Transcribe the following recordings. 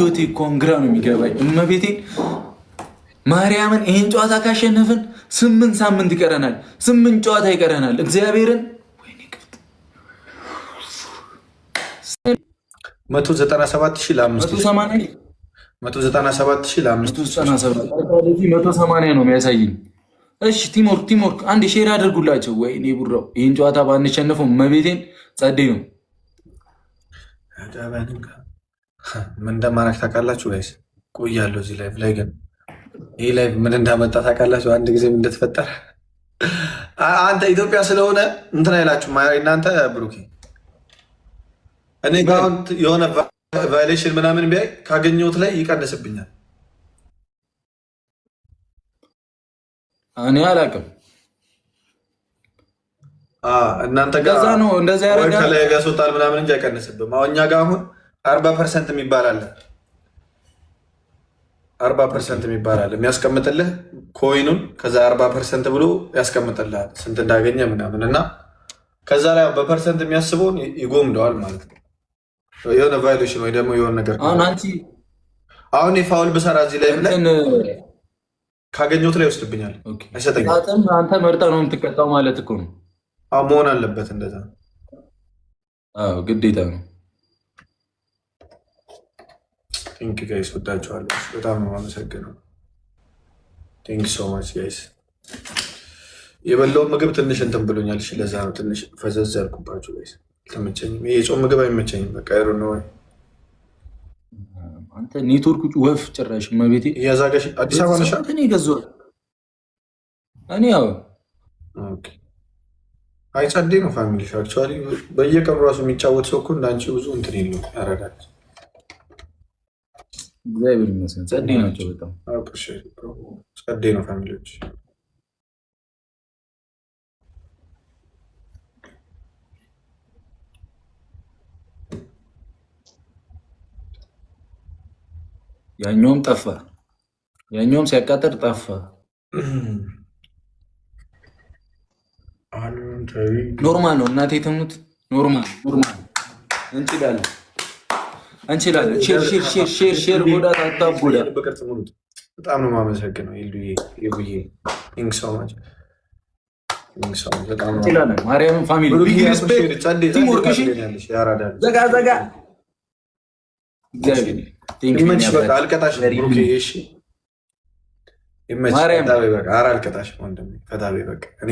ህይወቴ እንኳን ግራ ነው የሚገባኝ። እመቤቴን ማርያምን ይሄን ጨዋታ ካሸነፍን 8 ሳምንት ይቀረናል። 8 ጨዋታ ይቀረናል። እግዚአብሔርን 197,000 180 ነው የሚያሳይኝ። እሺ ቲምወርክ አንድ ሼር አድርጉላቸው። ወይኔ ቡራው ይህን ጨዋታ ባንሸነፈው እመቤቴን ጸደይ ነው። ምን እንደማረግ ታውቃላችሁ ጋይስ? ቆያለሁ እዚህ ላይቭ ላይ ግን ይህ ላይቭ ምን እንዳመጣ ታውቃላችሁ? አንድ ጊዜ ምን እንደተፈጠረ አንተ ኢትዮጵያ ስለሆነ እንትን አይላችሁ እናንተ ብሩኬ እኔ ጋር የሆነ ቫይሌሽን ምናምን ቢያይ ካገኘሁት ላይ ይቀንስብኛል። እኔ አላውቅም። እናንተ ጋር ነው እንደዛ ያደርጋል ከላይ ያስወጣል ምናምን እንጂ አይቀንስብም። አሁን እኛ ጋር አሁን 40% የሚባል አለ። 40% የሚባል አለ የሚያስቀምጥልህ ኮይኑን ከዛ 40% ብሎ ያስቀምጥልሃል ስንት እንዳገኘ ምናምን እና ከዛ ላይ በፐርሰንት የሚያስበውን ይጎምደዋል ማለት ነው። የሆነ ቫይሌሽን ወይ ደግሞ የሆነ ነገር አሁን የፋውል ብሰራ እዚህ ላይ ካገኘሁት ላይ ይወስድብኛል፣ አይሰጠኝም። አንተ መርጠህ ነው የምትቀጣው ማለት እኮ ነው። መሆን አለበት እንደዛ። ግዴታ ነው። ቴንክ ጋይስ፣ ወዳችኋለሁ። በጣም ነው የማመሰግነው። ቴንክ ሶ ማች ጋይስ። የበላውን ምግብ ትንሽ እንትን ብሎኛል። እሺ ለዛ ነው ትንሽ ፈዘዝ ያልኩባችሁ ጋይስ። አልተመቸኝም። ይሄ የጾም ምግብ አይመቸኝም። በቃ አይሮ ነው። አንተ ኔትወርክ ወፍ ጭራሽ መቤቴ እያዛገሽ አዲስ አበባ ነሽ? እኔ ገዛሁ እኔ ያው አይጸዴ ነው ፋሚሊ። አክቹዋሊ በየቀኑ ራሱ የሚጫወት ሰው እኮ እንዳንቺ ብዙ እንትን የለውም፣ ያረጋል። እግዚአብሔር ይመስገን ጸዴ ናቸው በጣም ጸዴ ነው ፋሚሊዎች። ያኛውም ጠፋ፣ ያኛውም ሲያቃጥር ጠፋ። ኖርማል ነው እናቴ ትሙት፣ ኖርማል እንችላለን። ሼር ጎዳት አታጎዳ። በጣም ነው የማመሰግነው ማርያምን ፋሚሊ ዘጋ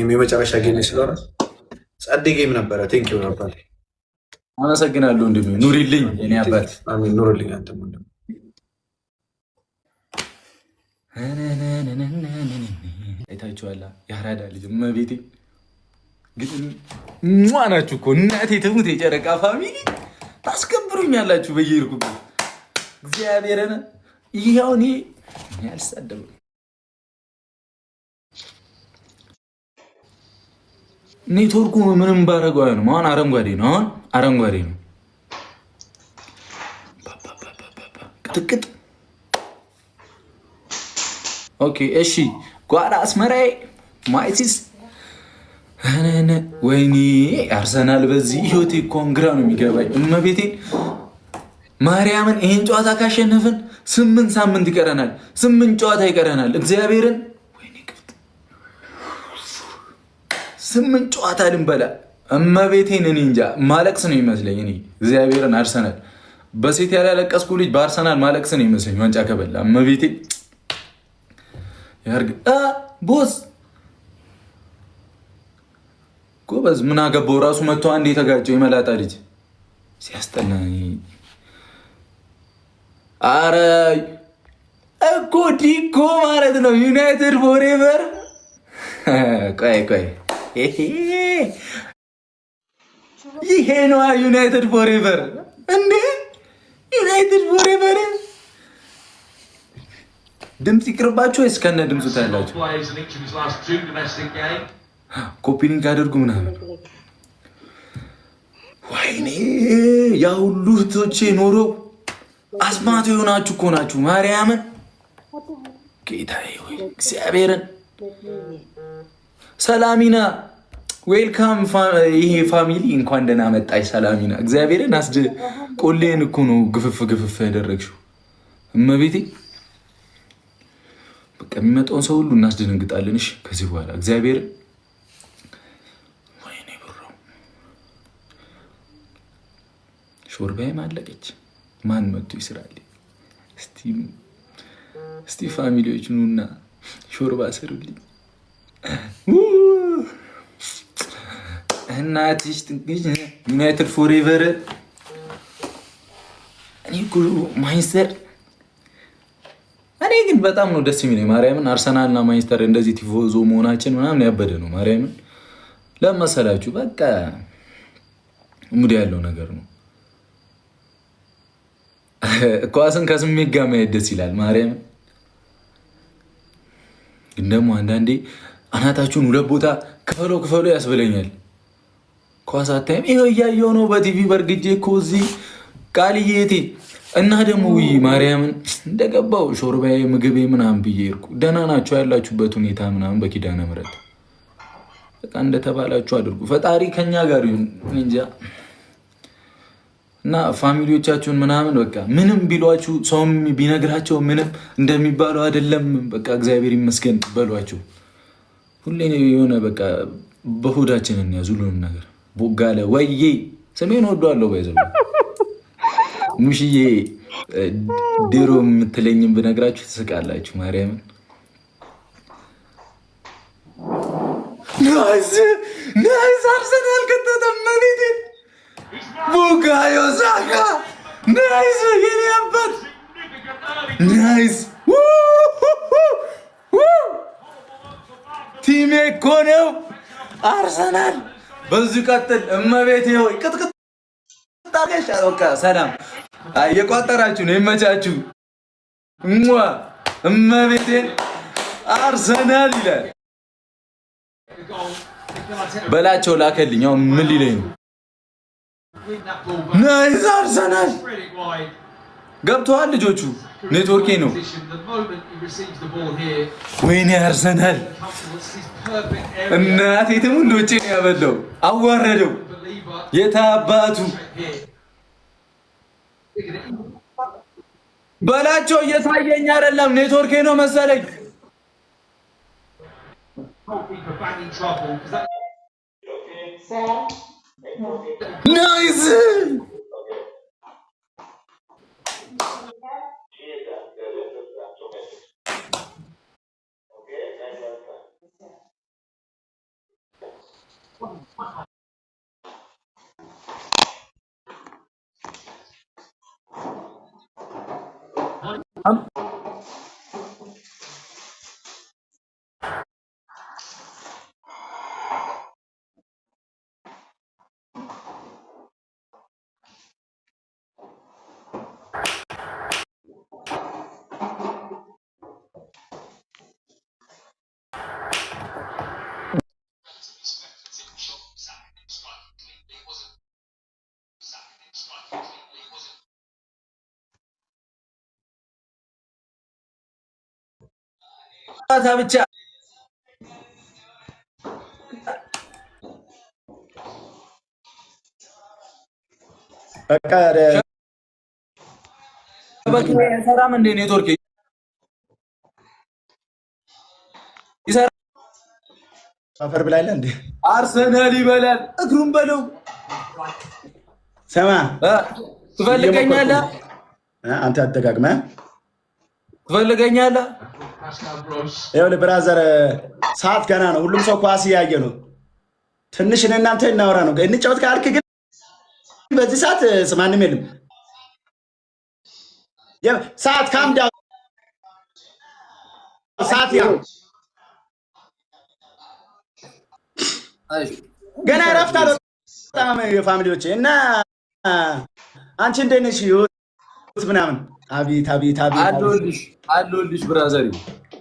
የመጨረሻ ጌም ስለሆነ ጸዴ ጌም ነበረ። ቴንክ ዩ ነበር። አመሰግናለሁ። ወንድሜ ኑሪልኝ፣ እኔ አባት ኑሪልኝ። አንተም ወንድሜ አይታችኋላ። ያራዳ ልጅ መቤቴ ግጥም ናችሁ እኮ እናቴ ትሙት። የጨረቃ ፋሚሊ ታስከብሩኛላችሁ በየሄድኩበት እግዚአብሔርን። ይኸው እኔ አልሳደብም። ኔትወርኩ ምንም ባረገው አይሆንም። አሁን አረንጓዴ ነው፣ አረንጓዴ ነው። ቅጥቅጥ ኦኬ። እሺ ጓዳ አስመራዬ ማይሲስ ወይኔ አርሰናል በዚህ ህይወቴ እንኳን ግራ ነው የሚገባኝ። እመቤቴን ማርያምን ይሄን ጨዋታ ካሸነፍን 8 ሳምንት ይቀረናል። 8 ጨዋታ ይቀረናል። እግዚአብሔርን 8 ጨዋታ ልንበላ እመቤቴን። እኔ እንጃ ማለቅስ ነው ይመስለኝ። እኔ እግዚአብሔርን አርሰናል በሴት ያላለቀስኩ ልጅ በአርሰናል ማለቅስ ነው ይመስለኝ። ዋንጫ ከበላ እመቤቴ ያርግ ቦስ ጎበዝ። ምን አገባው ራሱ መጥቶ አንድ የተጋጨው የመላጣ ልጅ ሲያስጠላ። አረ እኮ ዲኮ ማለት ነው ዩናይትድ ፎሬቨር። ቆይ ይሄ ነዋ ዩናይትድ ፎሬቨር። እንዴ ዩናይትድ ፎሬቨር ድምፅ ይቅርባችሁ ወይስ ከነ ድምፁ ታያላችሁ? ኮፒ ሊንክ አድርጉ ምናምን። ወይኔ ያ ሁሉ እህቶቼ ኖሮ አስማቱ የሆናችሁ እኮ ናችሁ። ማርያምን ጌታዬ ወይ እግዚአብሔርን። ሰላሚና ዌልካም። ይሄ ፋሚሊ እንኳን ደህና መጣች ሰላሚና። እግዚአብሔርን ቆሌን እኮ ነው ግፍፍ ያደረግሽው። እመቤቴ በቃ የሚመጣውን ሰው ሁሉ እናስደነግጣለን። እሺ ከዚህ በኋላ እግዚአብሔር ወይኔ ብራው ሾርባዬም አለቀች። ማን መጥቶ ይስራል? እስቲ ፋሚሊዎች ኑና ሾርባ ስሩልኝ። እናትሽ ዩናይትድ ፎሬቨር። እኔ ማንችስተር እኔ ግን በጣም ነው ደስ የሚለኝ ማርያምን። አርሰናልና ማንችስተር እንደዚህ ቲፎዞ መሆናችን ምናምን ያበደ ነው ማርያምን። ለመሰላችሁ በቃ ሙድ ያለው ነገር ነው። ኳስን ከስሜት ጋር ማየት ደስ ይላል ማርያምን። ግን ደግሞ አንዳንዴ አናታችሁን ሁለት ቦታ ክፈሎ ያስብለኛል። ኳስ አታይም? ይኸው እያየው ነው በቲቪ በእርግጄ እኮ እዚህ ቃልዬቴ እና ደግሞ ውይ ማርያምን እንደገባው ሾርባዬ ምግቤ ምናምን ብዬ እርኩ። ደህና ናቸው ያላችሁበት ሁኔታ ምናምን በኪዳነ ምሕረት በቃ እንደተባላችሁ አድርጉ። ፈጣሪ ከኛ ጋር ይሁን እንጃ። እና ፋሚሊዎቻችሁን ምናምን በቃ ምንም ቢሏችሁ ሰውም ቢነግራቸው ምንም እንደሚባለው አይደለም። በቃ እግዚአብሔር ይመስገን በሏቸው። ሁሌ የሆነ በቃ በሆዳችን እንያዝ ሁሉንም ነገር። ቦጋለ ወዬ ስሜን ወዷለሁ ባይዘው ሙሽዬ ድሮ የምትለኝም ብነግራችሁ ትስቃላችሁ ማርያምን። ናይስ አርሰናል ከተተም መቤቴ ቡካዮ ሳካ ናይስ የኔ አባት ናይስ ቲሜ እኮ ነው አርሰናል። በዚህ ቀጥል እመቤቴ ሆይ ቅጥቅጥ ታርገሽ በቃ ሰላም እየቋጠራችሁ ነው። ይመቻችሁ። እመቤቴን አርሰናል ይላል በላቸው ላከልኝ። አሁን ምን ሊለኝ ነው? ናይስ አርሰናል ገብተዋል ልጆቹ። ኔትወርኬ ነው። ወይኔ አርሰናል እናቴ ትሙን ሎቼ ነው ያበላው። አዋረደው የታባቱ በላቸው። እየታየኝ አይደለም ኔትወርኬ ነው መሰለኝ። ናይስ ብቻ ሰራም እንደ ኔትወርክ ይሰራ ሰፈር ብላይለ እንዴ አርሰናል ይበላል። እግሩን በለው። ሰማ ትፈልገኛለህ? አንተ አደጋግመህ ትፈልገኛለህ? ይኸውልህ ብራዘር ሰዓት ገና ነው። ሁሉም ሰው ኳስ እያየ ነው። ትንሽ እናንተ እናወራ ነው እንጫወት ካልክ ግን በዚህ ሰዓት ማንም የለም። ሰዓት ካምዳ ሰዓት ያ ገና እረፍት አለ በጣም የፋሚሊዎቼ እና አንቺ እንደት ነሽ ምናምን አቤት አለሁልሽ ብራዘር።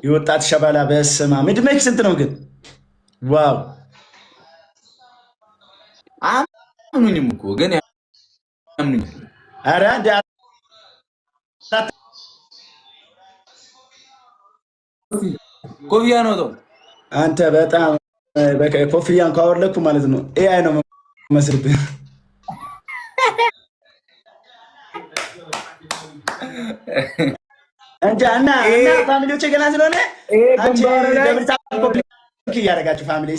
የወጣት ሸባላ በስማ ምድሜክ ስንት ነው ግን? ዋው አምኑኝም እኮ ግን አምኑኝ። ኧረ እንደ ኮፍያ ነው ተው አንተ በጣም ኮፍያን ካወለኩ ማለት ነው ኤአይ ነው መስልብህ። እንጃ እና ፋሚሊዎቼ ገና ስለሆነ አንቺ ደብር እያደረጋችሁ ፋሚሊ